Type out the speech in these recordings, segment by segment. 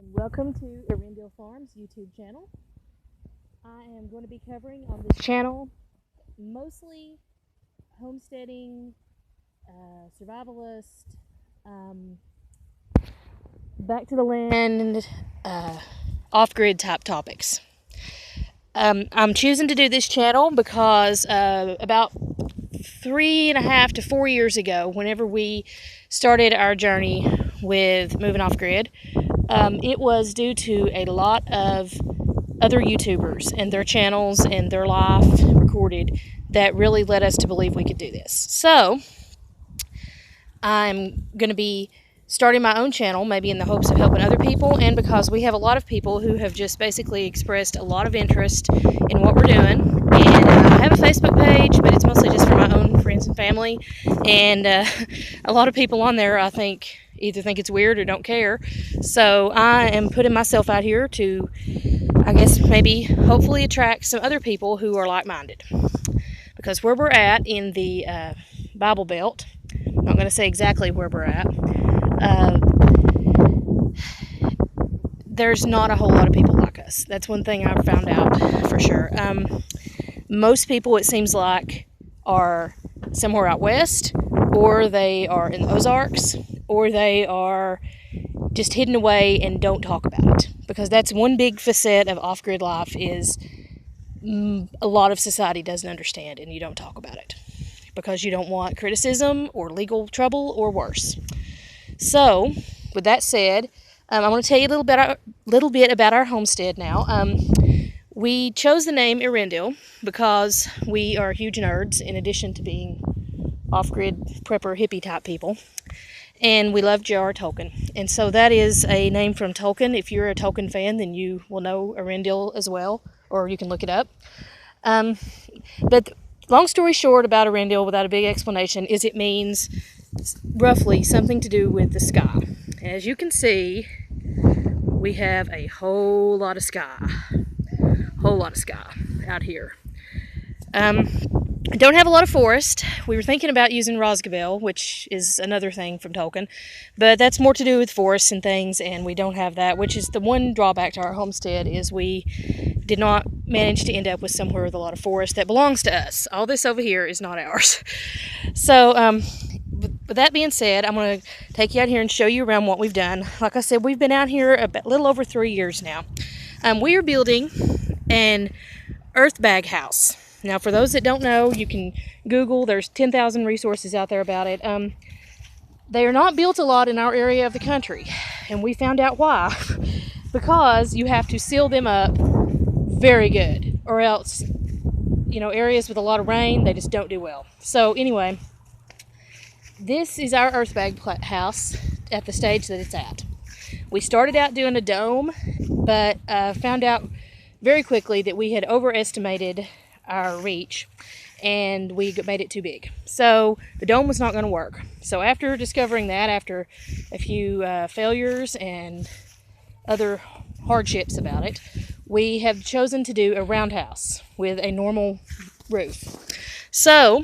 and welcome to Earendil Farms YouTube channel. I am going to be covering on this channel mostly homesteading, survivalist, back to the land, off-grid type topics. I'm choosing to do this channel because about 3.5 to 4 years ago, whenever we started our journey with moving off-grid, it was due to a lot of other YouTubers and their channels and their life recorded that really led us to believe we could do this. So I'm going to be starting my own channel, maybe in the hopes of helping other people, and because we have a lot of people who have just basically expressed a lot of interest in what we're doing. And I have a Facebook page, but it's mostly just for my own friends and family, and a lot of people on there I think either think it's weird or don't care. So I am putting myself out here to, I guess, maybe hopefully attract some other people who are like-minded, because where we're at in the Bible Belt, I'm not going to say exactly where we're at, there's not a whole lot of people like us. That's one thing I've found out for sure. Most people, it seems like, are somewhere out west, or they are in the Ozarks, or they are just hidden away and don't talk about it. Because that's one big facet of off-grid life, is a lot of society doesn't understand, and you don't talk about it because you don't want criticism or legal trouble or worse. So, with that said, I want to tell you a little bit about our homestead now. We chose the name Earendil because we are huge nerds, in addition to being off-grid prepper hippie type people, and we love J.R.R. Tolkien. And so that is a name from Tolkien. If you're a Tolkien fan, then you will know Earendil as well, or you can look it up. But long story short about Earendil, without a big explanation, is it means roughly something to do with the sky. And as you can see, we have a whole lot of sky out here. I don't have a lot of forest. We were thinking about using Rosgavelle, which is another thing from Tolkien, but that's more to do with forests and things, and we don't have that, which is the one drawback to our homestead, is we did not manage to end up with somewhere with a lot of forest that belongs to us. All this over here is not ours. So, with that being said, I'm going to take you out here and show you around what we've done. Like I said, we've been out here a little over 3 years now. We are building an earth bag house. Now, for those that don't know, you can Google. There's 10,000 resources out there about it. They are not built a lot in our area of the country, and we found out why. Because you have to seal them up very good, or else, areas with a lot of rain, they just don't do well. So anyway, this is our earth bag house at the stage that it's at. We started out doing a dome, but found out very quickly that we had overestimated our reach, and we made it too big. So the dome was not going to work. So after discovering that, after a few failures and other hardships about it, we have chosen to do a roundhouse with a normal roof. So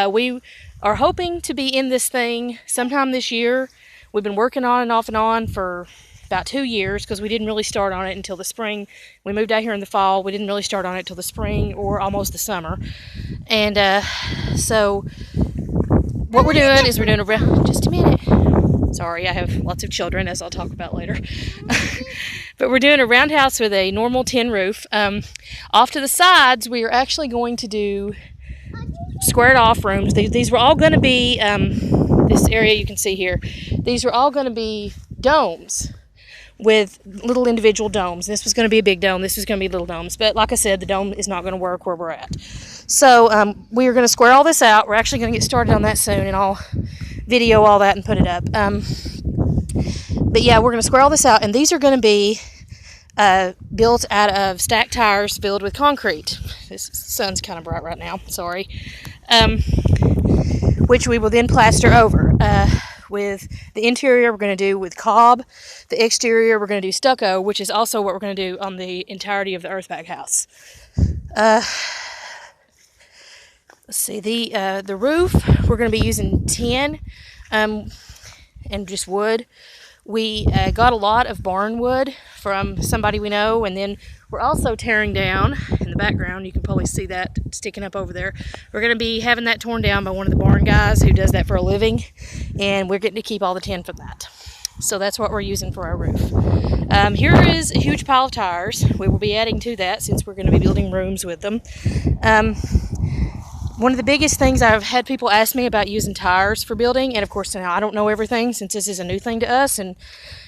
we are hoping to be in this thing sometime this year. We've been working on and off and on for about 2 years, because we didn't really start on it until the spring. We moved out here in the fall. We didn't really start on it till the spring or almost the summer. And so what we're doing is we're doing just a minute. Sorry, I have lots of children, as I'll talk about later. But we're doing a roundhouse with a normal tin roof. Off to the sides, we are actually going to do squared off rooms. These were all going to be, this area you can see here, these were all going to be domes with little individual domes. This was going to be a big dome. This was going to be little domes. But like I said, the dome is not going to work where we're at. So we are going to square all this out. We're actually going to get started on that soon, and I'll video all that and put it up. But yeah, we're going to square all this out, and these are going to be built out of stacked tires filled with concrete. This sun's kind of bright right now, sorry. Which we will then plaster over. With the interior, we're going to do with cob. The exterior, we're going to do stucco, which is also what we're going to do on the entirety of the earth bag house. Let's see, the roof, we're going to be using tin and just wood We got a lot of barn wood from somebody we know, and then we're also tearing down in the background. You can probably see that sticking up over there. We're going to be having that torn down by one of the barn guys who does that for a living, and we're getting to keep all the tin from that. So that's what we're using for our roof. Here is a huge pile of tires. We will be adding to that since we're going to be building rooms with them. One of the biggest things I've had people ask me about using tires for building, and of course now I don't know everything since this is a new thing to us, and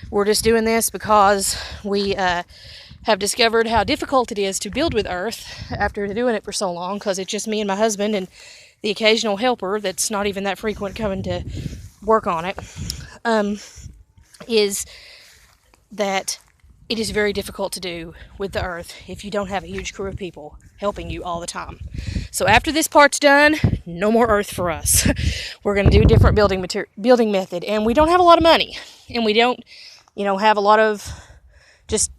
we're just doing this because we have discovered how difficult it is to build with earth after doing it for so long, because it's just me and my husband and the occasional helper that's not even that frequent coming to work on it, is that it is very difficult to do with the earth if you don't have a huge crew of people helping you all the time. So after this part's done, no more earth for us. We're going to do a different building method, and we don't have a lot of money, and we don't, have a lot of just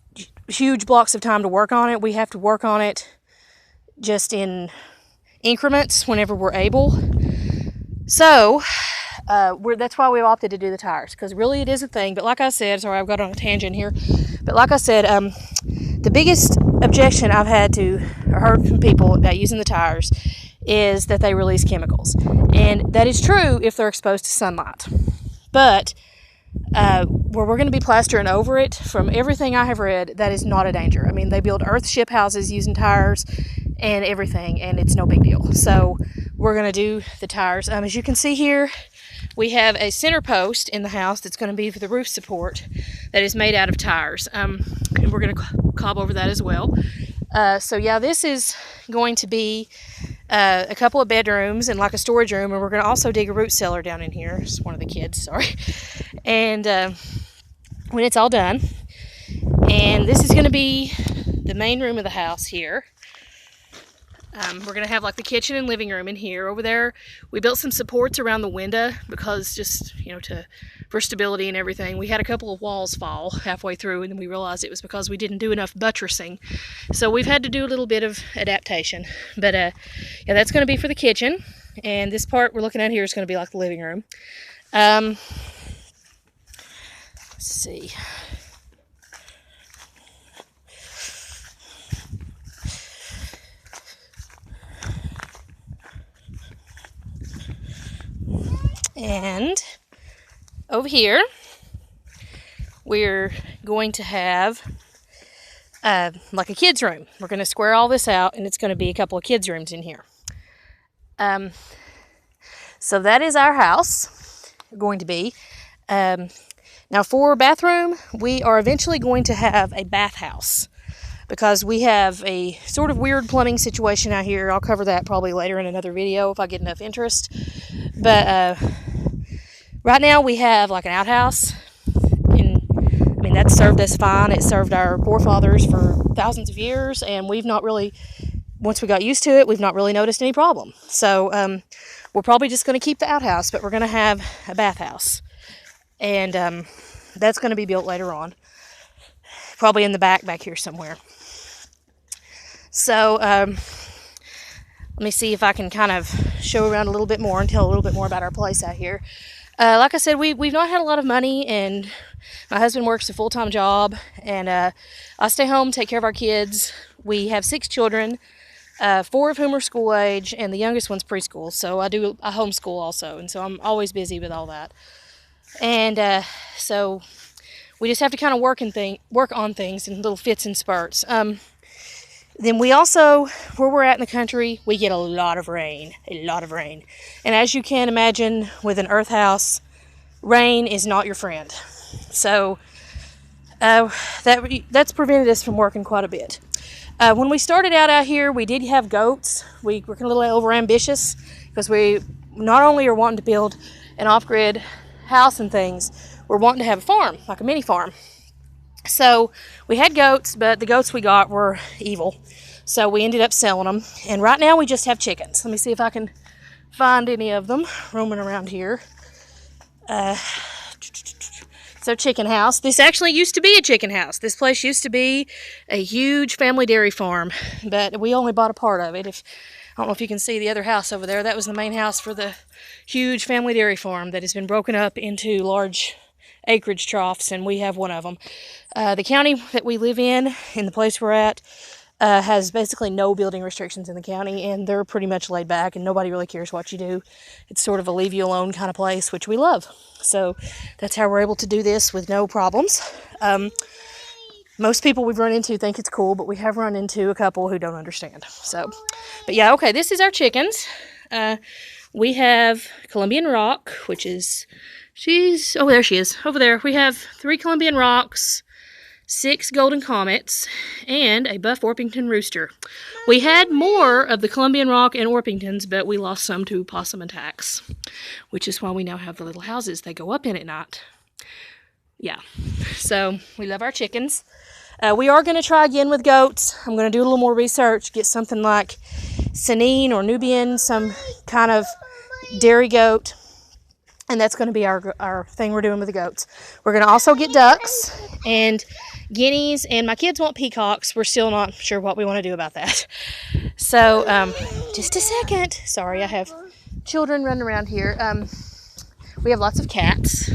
huge blocks of time to work on it. We have to work on it just in increments whenever we're able. So that's why we opted to do the tires, because really it is a thing. But like I said, sorry, I've got on a tangent here. But like I said, the biggest objection I've heard from people about using the tires is that they release chemicals. And that is true if they're exposed to sunlight. But where we're going to be plastering over it, from everything I have read, that is not a danger. I mean, they build earth ship houses using tires and everything, and it's no big deal. So we're going to do the tires. As you can see here, we have a center post in the house that's going to be for the roof support that is made out of tires. And we're going to cob over that as well. So yeah, this is going to be a couple of bedrooms and like a storage room, and we're going to also dig a root cellar down in here. It's one of the kids, sorry. And when it's all done, and this is going to be the main room of the house here. We're going to have like the kitchen and living room in here. Over there, we built some supports around the window because just, for stability and everything. We had a couple of walls fall halfway through, and then we realized it was because we didn't do enough buttressing. So we've had to do a little bit of adaptation. But yeah, that's going to be for the kitchen. And this part we're looking at here is going to be like the living room. Let's see. And over here, we're going to have like a kid's room. We're going to square all this out, and it's going to be a couple of kids' rooms in here. So that is our house going to be. Now for bathroom, we are eventually going to have a bathhouse, because we have a sort of weird plumbing situation out here. I'll cover that probably later in another video if I get enough interest. But right now we have like an outhouse, and I mean that's served us fine. It served our forefathers for thousands of years, and we've not really, once we got used to it, we've not really noticed any problem. So we're probably just going to keep the outhouse, but we're going to have a bathhouse, and that's going to be built later on, probably in the back here somewhere. So let me see if I can kind of show around a little bit more and tell a little bit more about our place out here. Like I said, we've not had a lot of money, and my husband works a full-time job, and I stay home, take care of our kids. We have 6 children, 4 of whom are school age, and the youngest one's preschool. So I homeschool also, and so I'm always busy with all that. And so we just have to kind of work on things in little fits and spurts. Then we also, where we're at in the country, we get a lot of rain. And as you can imagine, with an earth house, rain is not your friend. So that's prevented us from working quite a bit. When we started out here, we did have goats. We were a little overambitious because we not only are wanting to build an off-grid house and things, we're wanting to have a farm, like a mini farm. So we had goats, but the goats we got were evil. So we ended up selling them. And right now we just have chickens. Let me see if I can find any of them roaming around here. So chicken house. This actually used to be a chicken house. This place used to be a huge family dairy farm, but we only bought a part of it. I don't know if you can see the other house over there. That was the main house for the huge family dairy farm that has been broken up into large acreage troughs, and we have one of them. The county that we live in the place we're at, has basically no building restrictions in the county, and they're pretty much laid back, and nobody really cares what you do. It's sort of a leave you alone kind of place, which we love. So that's how we're able to do this with no problems. Most people we've run into think it's cool, but we have run into a couple who don't understand. So, but yeah, okay, this is our chickens. We have Colombian Rock, which is, oh, there she is, over there. We have 3 Colombian Rocks, 6 Golden Comets, and a Buff Orpington Rooster. We had more of the Colombian Rock and Orpingtons, but we lost some to possum attacks, which is why we now have the little houses they go up in at night. Yeah, so we love our chickens. We are going to try again with goats. I'm going to do a little more research, get something like Sanine or Nubian, some kind of dairy goat, and that's going to be our thing we're doing with the goats. We're going to also get ducks and guineas, and my kids want peacocks. We're still not sure what we want to do about that. So, just a second. Sorry, I have children running around here. We have lots of cats.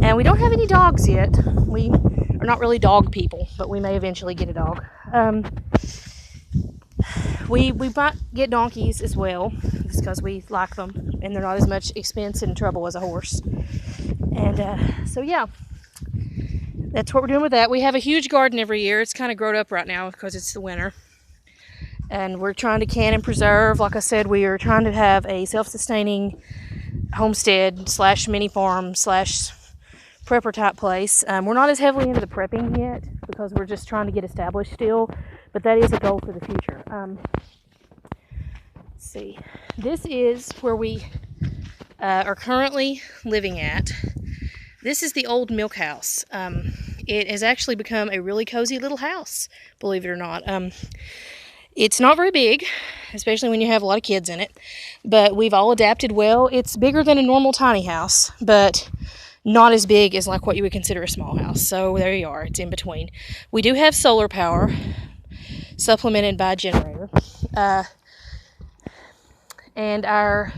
And we don't have any dogs yet. We are not really dog people, but we may eventually get a dog. We might get donkeys as well, just because we like them, and they're not as much expense and trouble as a horse. And so yeah, that's what we're doing with that. We have a huge garden every year. It's kind of grown up right now because it's the winter. And we're trying to can and preserve. Like I said, we are trying to have a self-sustaining homestead / mini farm / prepper type place. We're not as heavily into the prepping yet because we're just trying to get established still, but that is a goal for the future. Let's see. This is where we are currently living at. This is the old milk house. It has actually become a really cozy little house, believe it or not. It's not very big, especially when you have a lot of kids in it, but we've all adapted well. It's bigger than a normal tiny house, but not as big as like what you would consider a small house. So there you are. It's in between. We do have solar power supplemented by a generator. And our,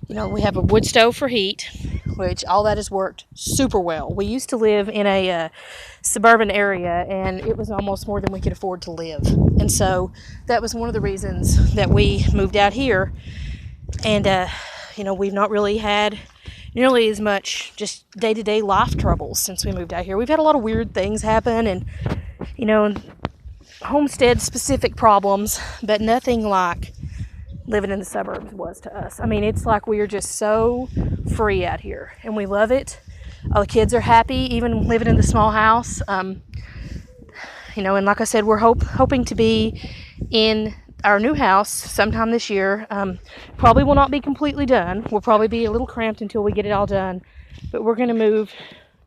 we have a wood stove for heat, which all that has worked super well. We used to live in a suburban area, and it was almost more than we could afford to live. And so that was one of the reasons that we moved out here. And, we've not really had nearly as much just day-to-day life troubles since we moved out here. We've had a lot of weird things happen and, homestead-specific problems, but nothing like living in the suburbs was to us. I mean, it's like we are just so free out here, and we love it. All the kids are happy, even living in the small house. And like I said, we're hoping to be in our new house sometime this year. Probably will not be completely done. We'll probably be a little cramped until we get it all done, but we're going to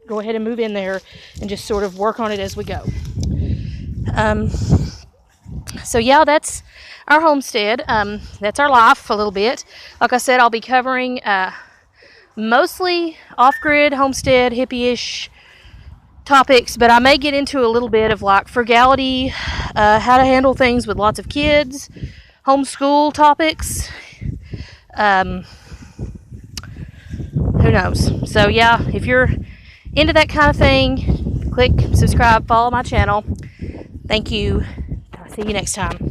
go ahead and move in there and just sort of work on it as we go. So yeah, that's our homestead. That's our life a little bit. Like I said, I'll be covering mostly off-grid, homestead, hippie-ish topics, but I may get into a little bit of like frugality, how to handle things with lots of kids, homeschool topics. Who knows? So yeah, if you're into that kind of thing, click subscribe, follow my channel. Thank you. I'll see you next time.